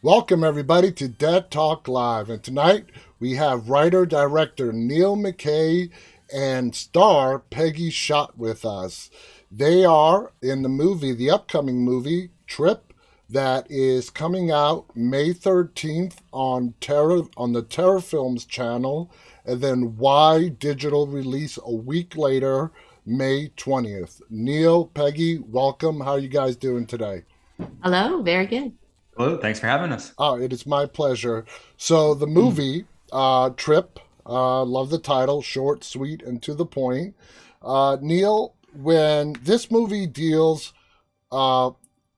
Welcome, everybody, to Dead Talk Live. And tonight we have writer-director Neil McCay and star Peggy Schott with us. They are in the upcoming movie, Trip, that is coming out May 13th on the Terror Films channel, and then Y Digital release a week later, May 20th. Neil, Peggy, welcome. How are you guys doing today? Hello, very good. Hello, thanks for having us. Oh, it is my pleasure. So the movie, Trip, love the title, short, sweet, and to the point. Neil, when this movie deals uh,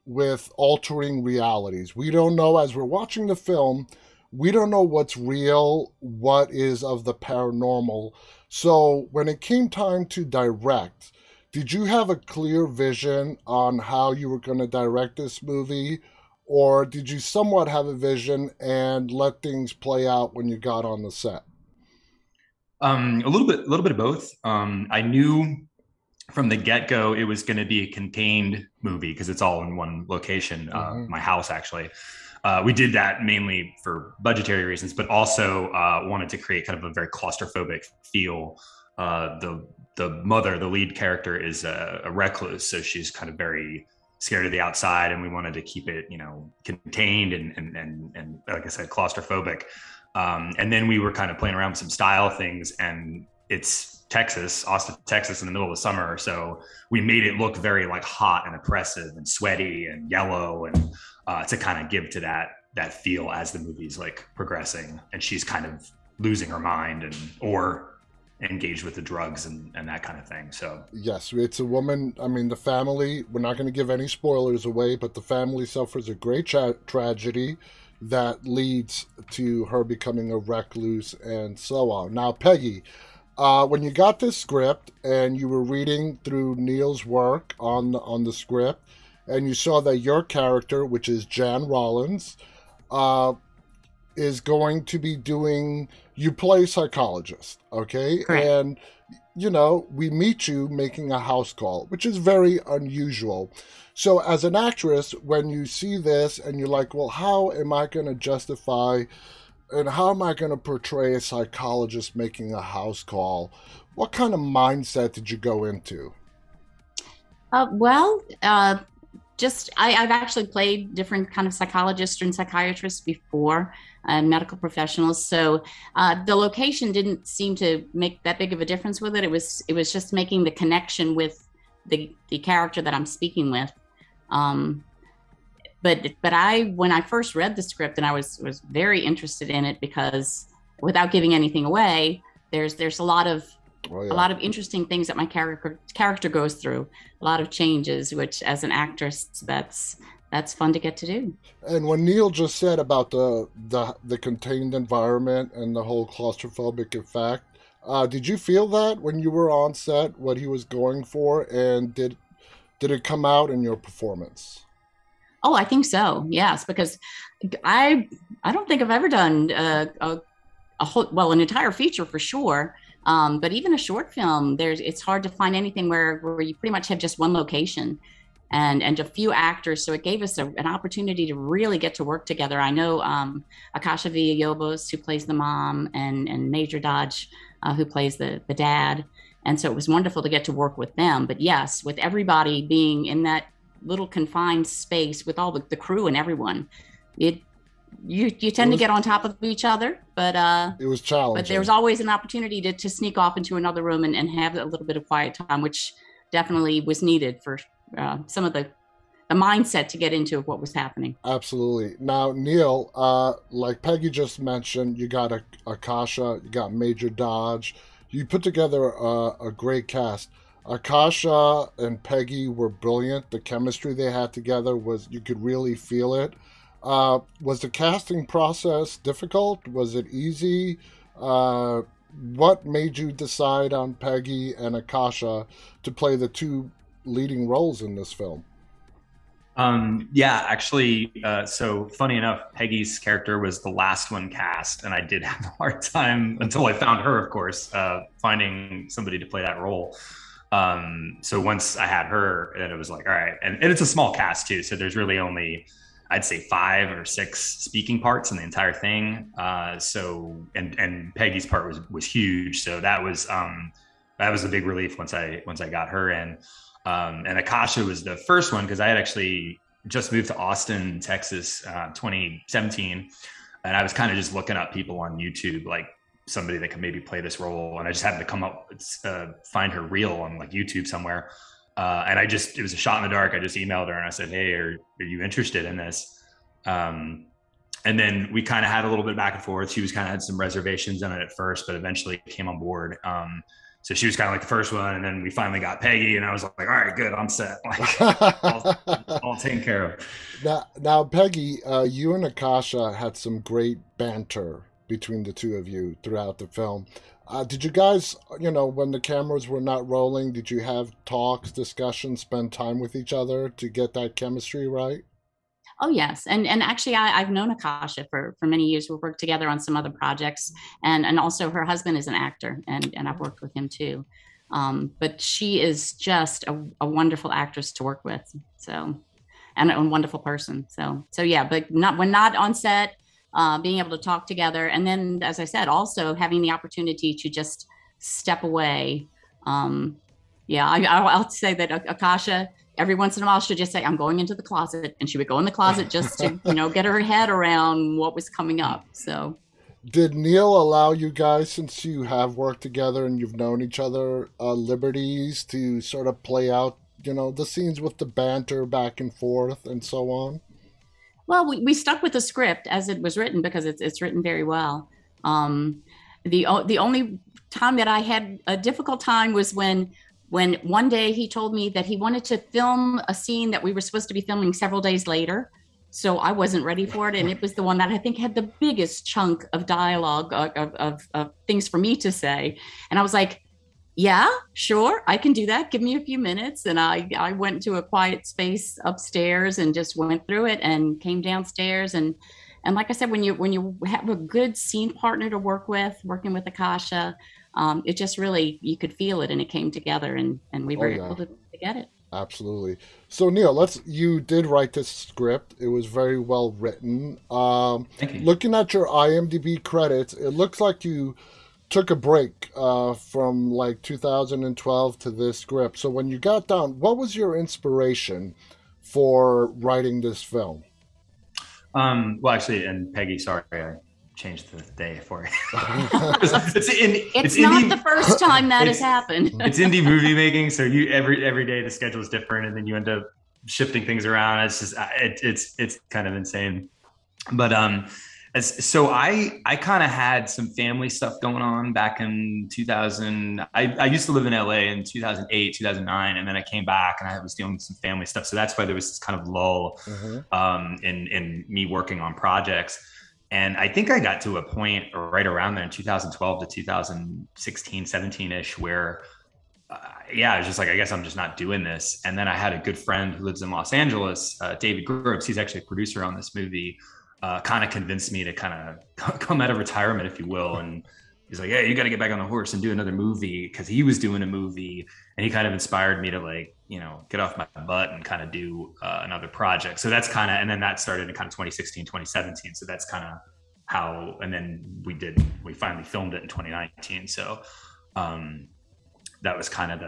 with altering realities, we don't know, as we're watching the film, we don't know what's real, what is of the paranormal. So when it came time to direct, did you have a clear vision on how you were going to direct this movie? Or did you somewhat have a vision and let things play out when you got on the set? A little bit of both. I knew from the get-go it was going to be a contained movie because it's all in one location, Mm-hmm. my house actually. We did that mainly for budgetary reasons, but also wanted to create kind of a very claustrophobic feel. The mother, the lead character, is a recluse, so she's kind of very scared of the outside, and we wanted to keep it, contained and like I said, claustrophobic. And then we were kind of playing around with some style things, and it's Texas, Austin, Texas, in the middle of the summer, so we made it look very like hot and oppressive and sweaty and yellow, and to kind of give to that feel as the movie's like progressing, and she's kind of losing her mind or engaged with the drugs and that kind of thing. So Yes, it's a woman. I mean, the family, we're not going to give any spoilers away, but the family suffers a great tragedy that leads to her becoming a recluse and so on. Now, Peggy, when you got this script and you were reading through Neil's work on the script, and you saw that your character, which is Jan Rollins, uh, is going to be doing, you play psychologist, okay? Correct. And we meet you making a house call, which is very unusual. So as an actress, when you see this and you're like, well, how am I going to justify and how am I going to portray a psychologist making a house call? What kind of mindset did you go into? Well, I've actually played different kind of psychologists and psychiatrists before, medical professionals. So the location didn't seem to make that big of a difference with it. It was just making the connection with the character that I'm speaking with. Um, but I when I first read the script, and I was very interested in it because, without giving anything away, there's a lot of Oh, a yeah. lot of interesting things that my character goes through, a lot of changes, which as an actress, that's fun to get to do. And when Neil just said about the contained environment and the whole claustrophobic effect, did you feel that when you were on set, what he was going for, and did it come out in your performance? Oh, I think so. Yes, because I don't think I've ever done a whole, well, an entire feature for sure. But even a short film, it's hard to find anything where you pretty much have just one location and a few actors. So it gave us an opportunity to really get to work together. I know Akasha Villalobos, who plays the mom, and Major Dodge, who plays the dad. And so it was wonderful to get to work with them. But yes, with everybody being in that little confined space with all the crew and everyone, it you It tend to was get on top of each other, it was but there's challenging. always an opportunity to sneak off into another room and have a little bit of quiet time, which definitely was needed for some of the mindset to get into what was happening. Absolutely. Now, Neil, like Peggy just mentioned, you got Akasha, you got Major Dodge. You put together a great cast. Akasha and Peggy were brilliant. The chemistry they had together was, you could really feel it. Was the casting process difficult? Was it easy? Uh, what made you decide on Peggy and Akasha to play the two leading roles in this film? Yeah, actually, so funny enough, Peggy's character was the last one cast, and I did have a hard time until I found her, of course, finding somebody to play that role. So once I had her, then it was like, all right, and it's a small cast too, so there's really only I'd say 5 or 6 speaking parts in the entire thing. And Peggy's part was huge. So that was a big relief once I got her in. And Akasha was the first one because I had actually just moved to Austin, Texas, 2017. And I was kind of just looking up people on YouTube, like somebody that could maybe play this role. And I just happened to find her reel on like YouTube somewhere. And it was a shot in the dark. I just emailed her and I said, hey, are you interested in this? And then we kind of had a little bit back and forth. She was kind of had some reservations on it at first, but eventually came on board. So she was kind of like the first one. And then we finally got Peggy and I was like, all right, good, I'm set. Like, all taken care of. Now, Peggy, you and Akasha had some great banter between the two of you throughout the film. Did you guys, when the cameras were not rolling, did you have talks, discussions, spend time with each other to get that chemistry right? Oh, yes. And actually, I've known Akasha for many years. We've worked together on some other projects. And also her husband is an actor, and I've worked with him too. But she is just a wonderful actress to work with. So, and a wonderful person. So yeah, but when not on set, being able to talk together. And then, as I said, also having the opportunity to just step away. I'll say that Akasha, every once in a while, she'll just say, I'm going into the closet. And she would go in the closet just to, get her head around what was coming up. So did Neil allow you guys, since you have worked together and you've known each other, liberties to sort of play out, the scenes with the banter back and forth and so on? Well, we stuck with the script as it was written because it's written very well. The only time that I had a difficult time was when one day he told me that he wanted to film a scene that we were supposed to be filming several days later. So I wasn't ready for it. And it was the one that I think had the biggest chunk of dialogue of things for me to say. And I was like, yeah, sure, I can do that. Give me a few minutes. And I went to a quiet space upstairs and just went through it and came downstairs. And like I said, when you have a good scene partner to working with Akasha, it just really, you could feel it and it came together and we were able to get it. Absolutely. So Neil, you did write this script. It was very well written. Thank you. Looking at your IMDb credits, it looks like you took a break from like 2012 to this script. So when you got down, what was your inspiration for writing this film? Well, actually, and Peggy, sorry, I changed the day for you. it's not indie, the first time that has happened. It's indie movie making, so every day the schedule is different, and then you end up shifting things around. It's just it's kind of insane. But so I kind of had some family stuff going on back in 2000. I used to live in LA in 2008, 2009, and then I came back and I was dealing with some family stuff. So that's why there was this kind of lull in me working on projects. And I think I got to a point right around there in 2012 to 2016, 17-ish, where I was just like, I guess I'm just not doing this. And then I had a good friend who lives in Los Angeles, David Grubbs. He's actually a producer on this movie. Kind of convinced me to kind of come out of retirement, if you will. And he's like, hey, you got to get back on the horse and do another movie, because he was doing a movie and he kind of inspired me to get off my butt and kind of do another project. So that's kind of, and then that started in kind of 2016, 2017. So that's kind of how, and then we finally filmed it in 2019. So that was kind of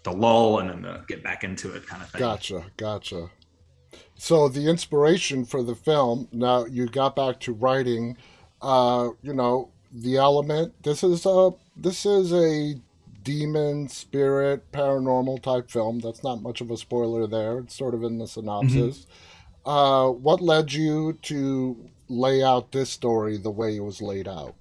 the lull and then the get back into it kind of thing. Gotcha. So the inspiration for the film, now you got back to writing, the element, this is a demon, spirit, paranormal type film. That's not much of a spoiler there. It's sort of in the synopsis. Mm-hmm. What led you to lay out this story the way it was laid out?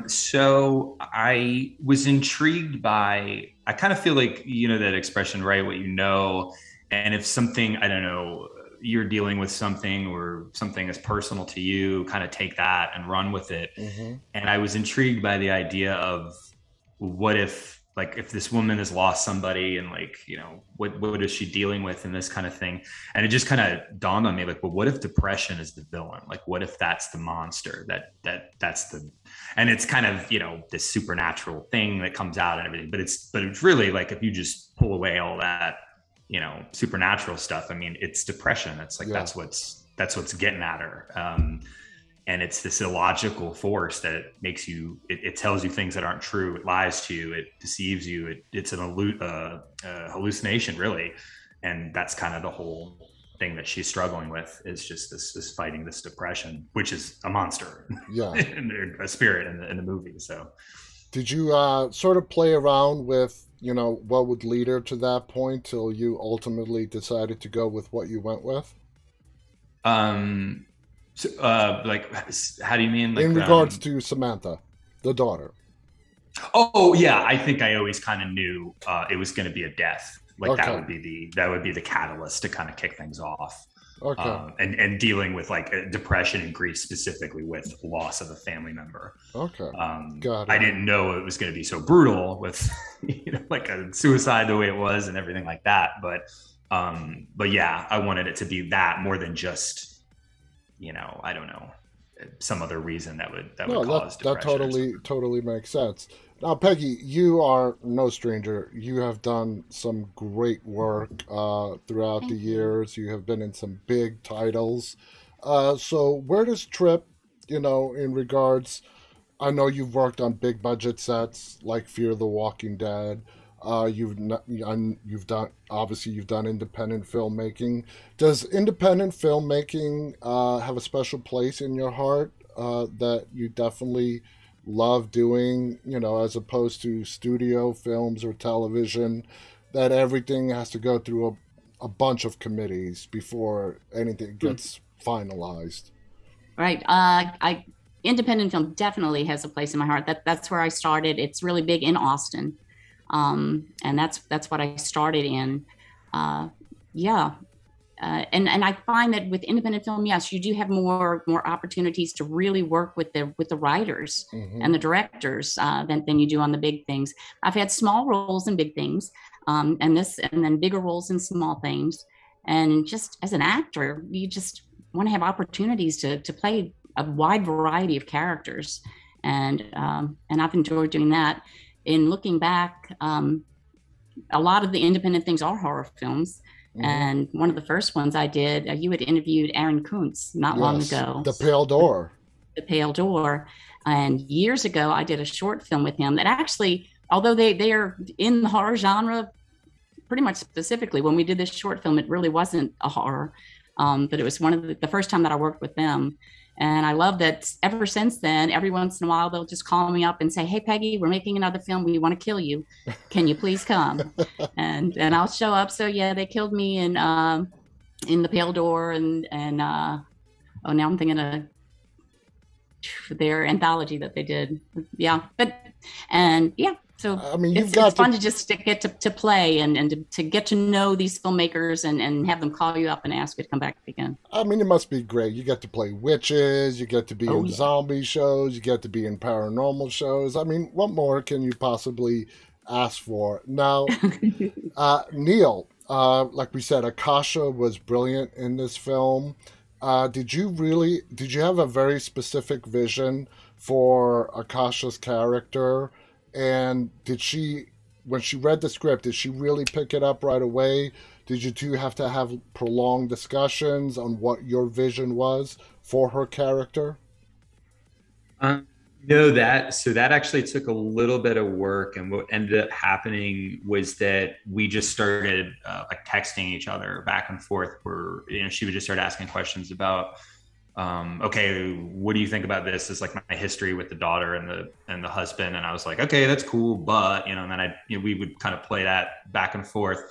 So I was intrigued by, I kind of feel like, that expression, right? What you know. And if something, I don't know, you're dealing with something or something is personal to you, kind of take that and run with it. Mm-hmm. And I was intrigued by the idea of what if this woman has lost somebody and what is she dealing with and this kind of thing. And it just kind of dawned on me, what if depression is the villain? What if that's the monster that's and it's kind of, this supernatural thing that comes out and everything, but it's really if you just pull away all that, supernatural stuff. I mean, it's depression. It's like, that's what's getting at her. And it's this illogical force that makes you, it tells you things that aren't true. It lies to you. It deceives you. It's an hallucination, really. And that's kind of the whole thing that she's struggling with, is just this fighting this depression, which is a monster, a spirit in the movie. So did you sort of play around with, what would lead her to that point till you ultimately decided to go with what you went with? So, like, how do you mean? Like, in regards to Samantha, the daughter. Oh yeah, I think I always kind of knew it was going to be a death. Like, okay, that would be the catalyst to kind of kick things off. Okay. And dealing with like depression and grief, specifically with loss of a family member. Okay. Got it. I didn't know it was going to be so brutal with like a suicide the way it was and everything like that. But yeah, I wanted it to be that more than just, I don't know, some other reason that would cause depression. That totally makes sense. Now, Peggy, you are no stranger. You have done some great work throughout the years. You have been in some big titles. So where does Trip, in regards, I know you've worked on big budget sets like Fear the Walking Dead. You've done independent filmmaking. Does independent filmmaking have a special place in your heart that you definitely love doing, as opposed to studio films or television, that everything has to go through a bunch of committees before anything gets finalized? Right. Independent film definitely has a place in my heart. That's where I started. It's really big in Austin. And that's what I started in. And I find that with independent film, yes, you do have more opportunities to really work with the writers and the directors than you do on the big things. I've had small roles in big things, and then bigger roles in small things. And just as an actor, you just want to have opportunities to play a wide variety of characters, and I've enjoyed doing that. In looking back, a lot of the independent things are horror films. And one of the first ones I did, you had interviewed Aaron Kuntz not long ago. The Pale Door. The Pale Door. And years ago, I did a short film with him that actually, although they are in the horror genre, pretty much specifically, when we did this short film, it really wasn't a horror. But it was one of the first time that I worked with them. And I love that ever since then, every once in a while, they'll just call me up and say, "Hey, Peggy, we're making another film. We want to kill you. Can you please come?" and I'll show up. So yeah, they killed me in The Pale Door and now I'm thinking of their anthology that they did. Yeah, so I mean, it's fun to just get to play and to get to know these filmmakers and have them call you up and ask you to come back again. I mean, it must be great. You get to play witches, you get to be in zombie shows, you get to be in paranormal shows. I mean, what more can you possibly ask for? Now, Neil, like we said, Akasha was brilliant in this film. Did you have a very specific vision for Akasha's character? And when she read the script, did she really pick it up right away? Did you two have to have prolonged discussions on what your vision was for her character? No, that actually took a little bit of work. And what ended up happening was that we just started like texting each other back and forth, where, she would just start asking questions about, okay, what do you think about this? It's like my history with the daughter and the husband. And I was like, okay, that's cool. But, and then we would kind of play that back and forth.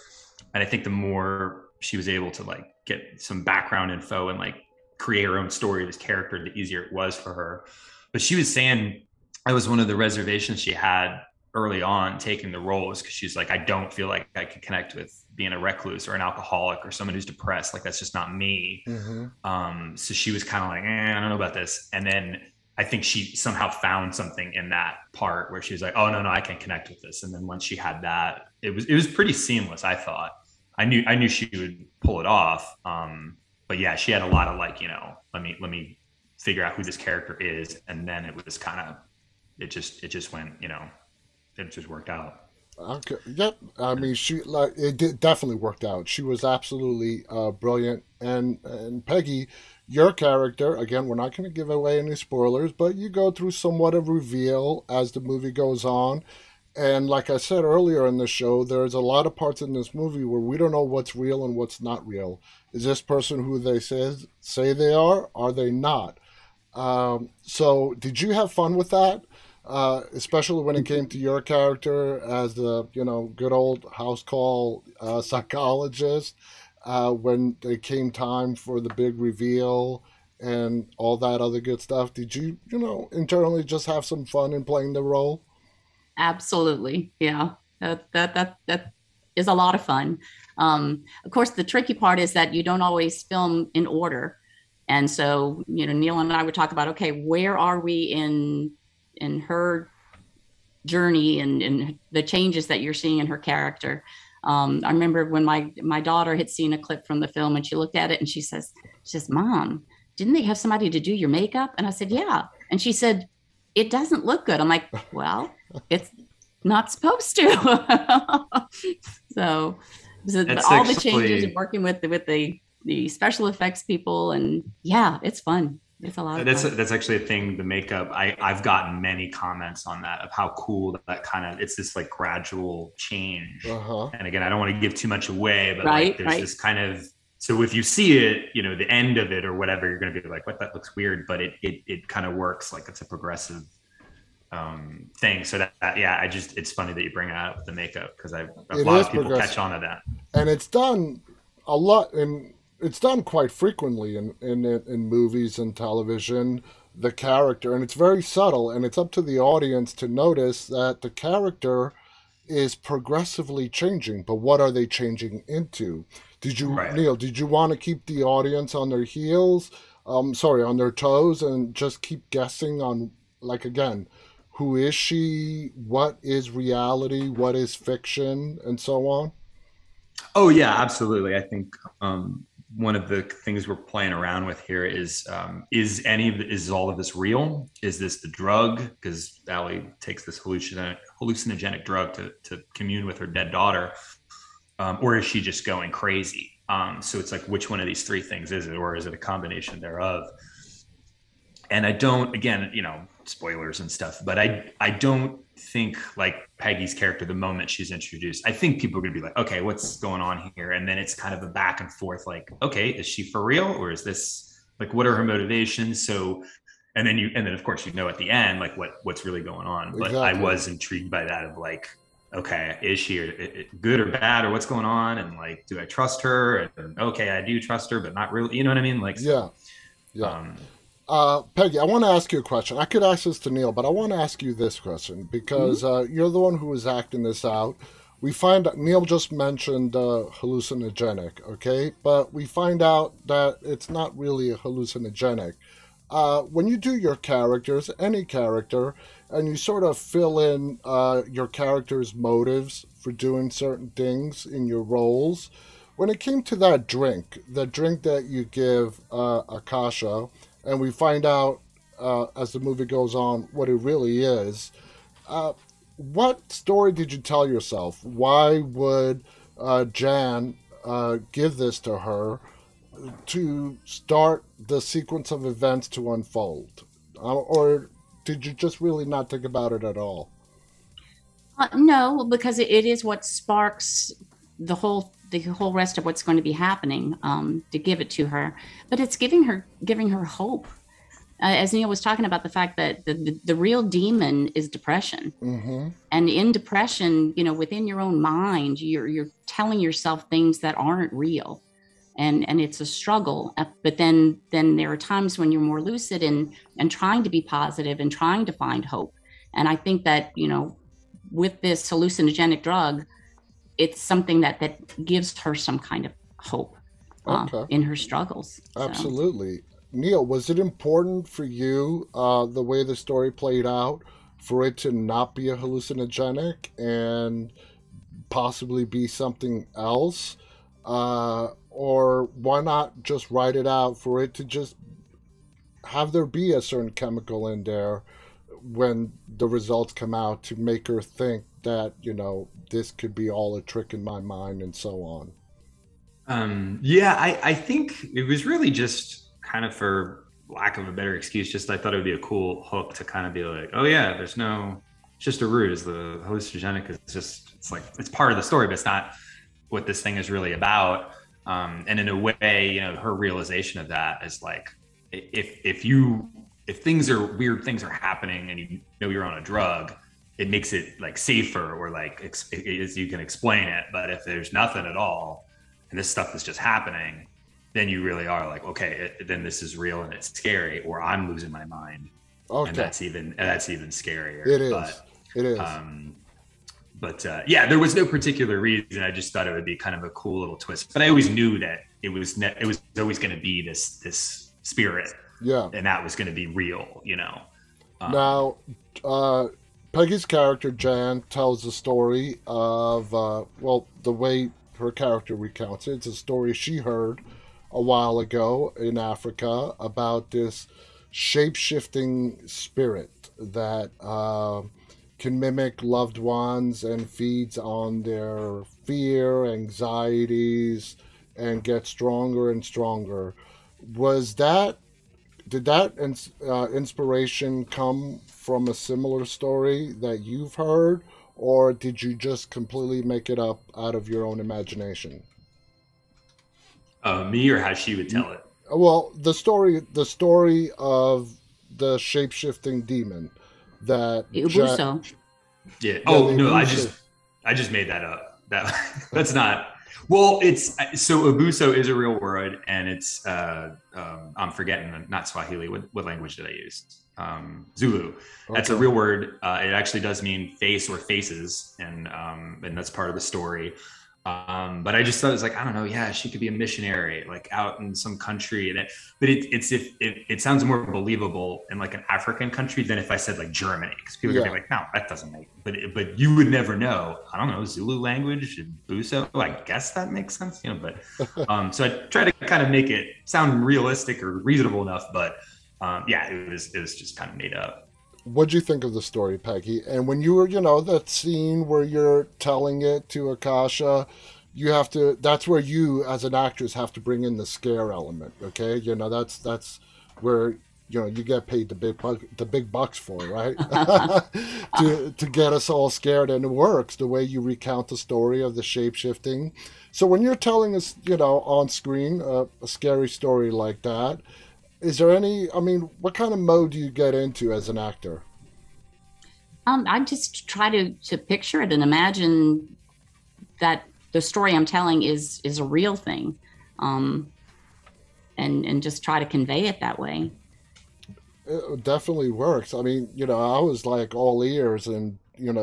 And I think the more she was able to like get some background info and like create her own story of this character, the easier it was for her. But she was saying that was one of the reservations she had early on taking the roles, because she's like, I don't feel like I could connect with being a recluse or an alcoholic or someone who's depressed. Like, that's just not me. So she was kind of like, I don't know about this. And then I think she somehow found something in that part where she was like, oh, no, I can't connect with this. And then once she had that, it was pretty seamless. I thought I knew she would pull it off. But yeah, she had a lot of like, let me figure out who this character is. And then it was kind of, it just went, it just worked out. Okay. Yep. I mean, definitely worked out. She was absolutely brilliant. And Peggy, your character, again, we're not going to give away any spoilers, but you go through somewhat of reveal as the movie goes on. And like I said earlier in the show, there's a lot of parts in this movie where we don't know what's real and what's not real. Is this person who they say they are? Are they not? So, did you have fun with that? Especially when it came to your character as the good old house call psychologist. When it came time for the big reveal and all that other good stuff, did you internally just have some fun in playing the role? Absolutely. Yeah. That is a lot of fun. Of course, the tricky part is that you don't always film in order. And so, Neil and I would talk about, okay, where are we in her journey and the changes that you're seeing in her character. I remember when my daughter had seen a clip from the film and she looked at it and she says, Mom, didn't they have somebody to do your makeup? And I said, yeah. And she said, it doesn't look good. I'm like, well, it's not supposed to. so, all the changes and working with the special effects people, and yeah, it's fun. It's a lot of fun. That's actually a thing. The makeup, I've gotten many comments on that, of how cool that kind of, it's this like gradual change. And again, I don't want to give too much away, but there's this kind of, so if you see it, the end of it or whatever, you're going to be like, what, that looks weird, but it kind of works like it's a progressive thing. So that yeah, it's funny that you bring that up with the makeup, because a lot of people catch on to that. And it's done a lot it's done quite frequently in movies and television, the character, and it's very subtle, and it's up to the audience to notice that the character is progressively changing. But what are they changing into? Neil, did you want to keep the audience on their heels, on their toes, and just keep guessing on, like, again, who is she, what is reality, what is fiction, and so on? Oh yeah, absolutely. I think one of the things we're playing around with here is all of this real? Is this the drug? Because Allie takes this hallucinogenic drug to commune with her dead daughter, or is she just going crazy? So it's like, which one of these three things is it, or is it a combination thereof? And I don't, again, spoilers and stuff, but I don't think, like, Peggy's character, the moment she's introduced, I think people are gonna be like, okay, what's going on here? And then it's kind of a back and forth, like, okay, is she for real, or is this, like, what are her motivations? So and then of course at the end, like, what's really going on. But exactly. I was intrigued by that, of like, okay, is she good or bad, or what's going on, and like, do I trust her? And okay, I do trust her, but not really, you know what I mean? Like, yeah. Peggy, I want to ask you a question. I could ask this to Neil, but I want to ask you this question because you're the one who was acting this out. We find out, Neil just mentioned hallucinogenic, okay? But we find out that it's not really a hallucinogenic. When you do your characters, any character, and you sort of fill in your character's motives for doing certain things in your roles, when it came to that drink, the drink that you give Akasha, and we find out as the movie goes on what it really is. What story did you tell yourself? Why would Jan give this to her to start the sequence of events to unfold? Or did you just really not think about it at all? No, because it is what sparks the whole rest of what's going to be happening, to give it to her. But it's giving her hope. As Neil was talking about, the fact that the real demon is depression. Mm-hmm. And in depression, within your own mind, you're telling yourself things that aren't real. And it's a struggle. But then there are times when you're more lucid and trying to be positive and trying to find hope. And I think that, with this hallucinogenic drug, it's something that gives her some kind of hope in her struggles. Absolutely. So. Neil, was it important for you, the way the story played out, for it to not be a hallucinogenic and possibly be something else? Or why not just write it out for it to just have there be a certain chemical in there when the results come out to make her think that, this could be all a trick in my mind and so on? Yeah, I think it was really just kind of, for lack of a better excuse, just I thought it would be a cool hook to kind of be like, oh yeah, it's just a ruse. The hallucinogenic is just, it's like, it's part of the story, but it's not what this thing is really about. And in a way, her realization of that is like, if things are weird, things are happening, and you're on a drug, it makes it like safer, or like as you can explain it. But if there's nothing at all, and this stuff is just happening, then you really are like, okay, then this is real and it's scary, or I'm losing my mind. Okay. And that's even scarier. It is. It is. Yeah, there was no particular reason. I just thought it would be kind of a cool little twist. But I always knew that it was always going to be this spirit. Yeah. And that was going to be real, Now, Peggy's character, Jan, tells the story of, the way her character recounts it. It's a story she heard a while ago in Africa about this shape-shifting spirit that can mimic loved ones and feeds on their fear, anxieties, and gets stronger and stronger. Did that inspiration come from a similar story that you've heard, or did you just completely make it up out of your own imagination? Me, or how she would tell it? Well, the story of the shape-shifting demon that Ubuso. Yeah. Oh no, I just made that up. That's not. Well, it's so Ubuso is a real word, and it's I'm forgetting, not Swahili. What language did I use? Zulu. Okay. That's a real word. It actually does mean face or faces, and that's part of the story. But I just thought it was like, I don't know. Yeah, she could be a missionary, like out in some country. But it sounds more believable in like an African country than if I said like Germany, because people would be like, no, that doesn't make. But you would never know. I don't know, Zulu language, Buso. I guess that makes sense, But so I try to kind of make it sound realistic or reasonable enough. But yeah, it was just kind of made up. What'd you think of the story, Peggy? And when you were, that scene where you're telling it to Akasha, that's where you, as an actress, have to bring in the scare element, okay? That's where, you get paid the big bucks for, right? to get us all scared, and it works, the way you recount the story of the shape-shifting. So when you're telling us, on screen, a scary story like that, is there what kind of mode do you get into as an actor? I just try to picture it and imagine that the story I'm telling is a real thing, and just try to convey it that way. It definitely works. I was like all ears and,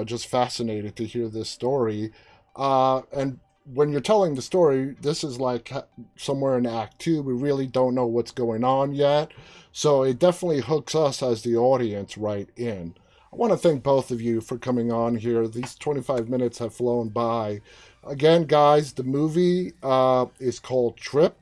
just fascinated to hear this story. And when you're telling the story, this is like somewhere in Act 2. We really don't know what's going on yet. So it definitely hooks us as the audience right in. I want to thank both of you for coming on here. These 25 minutes have flown by. Again, guys, the movie is called Trip.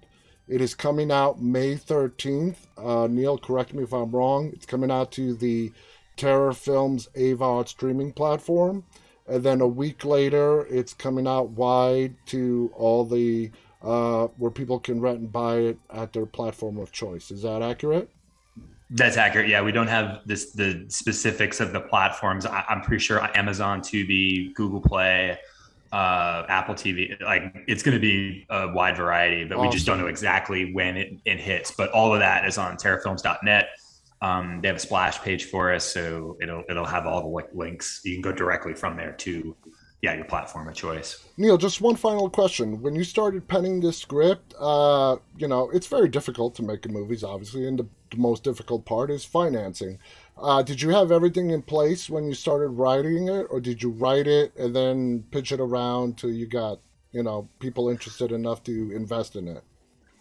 It is coming out May 13th. Neil, correct me if I'm wrong. It's coming out to the Terror Films AVOD streaming platform. And then a week later, it's coming out wide to all the, where people can rent and buy it at their platform of choice. Is that accurate? That's accurate. Yeah, we don't have the specifics of the platforms. I'm pretty sure Amazon, Tubi, Google Play, Apple TV, like it's going to be a wide variety, but awesome. We just don't know exactly when it hits. But all of that is on terrorfilms.net. They have a splash page for us, so it'll have all the links. You can go directly from there to your platform of choice. Neil, just one final question. When you started penning this script, it's very difficult to make movies, obviously, and the most difficult part is financing. Did you have everything in place when you started writing it, or did you write it and then pitch it around till you got, people interested enough to invest in it?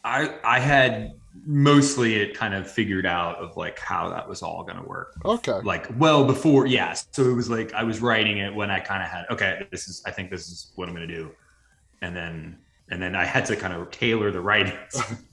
I had mostly it kind of figured out of like how that was all going to work. Okay. Like well before, yes. So it was like I was writing it when I kind of had, okay, I think this is what I'm going to do. And then I had to kind of tailor the writing.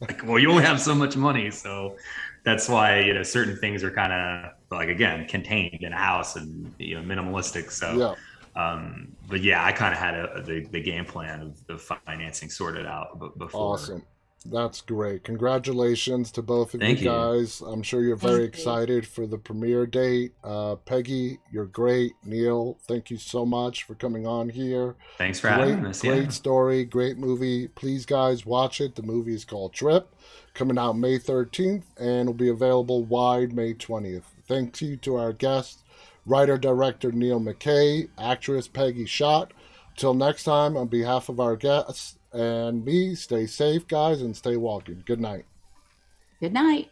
Like, well, you only have so much money. So that's why, certain things are kind of like, again, contained in a house and, you know, minimalistic. So, Yeah. But yeah, I kind of had the game plan of the financing sorted out before. Awesome. That's great. Congratulations to both of you Thank you. guys. I'm sure you're Thank very you. excited for the premiere date. Peggy, you're great. Neil, thank you so much for coming on here. Thanks for having us. Great Yeah. story, great movie. Please, guys, watch it. The movie is called Trip, coming out May 13th and will be available wide May 20th. Thank you to our guest, writer-director Neil McCay, actress Peggy Schott. Till next time, on behalf of our guests and me, stay safe, guys, and stay walking. Good night. Good night.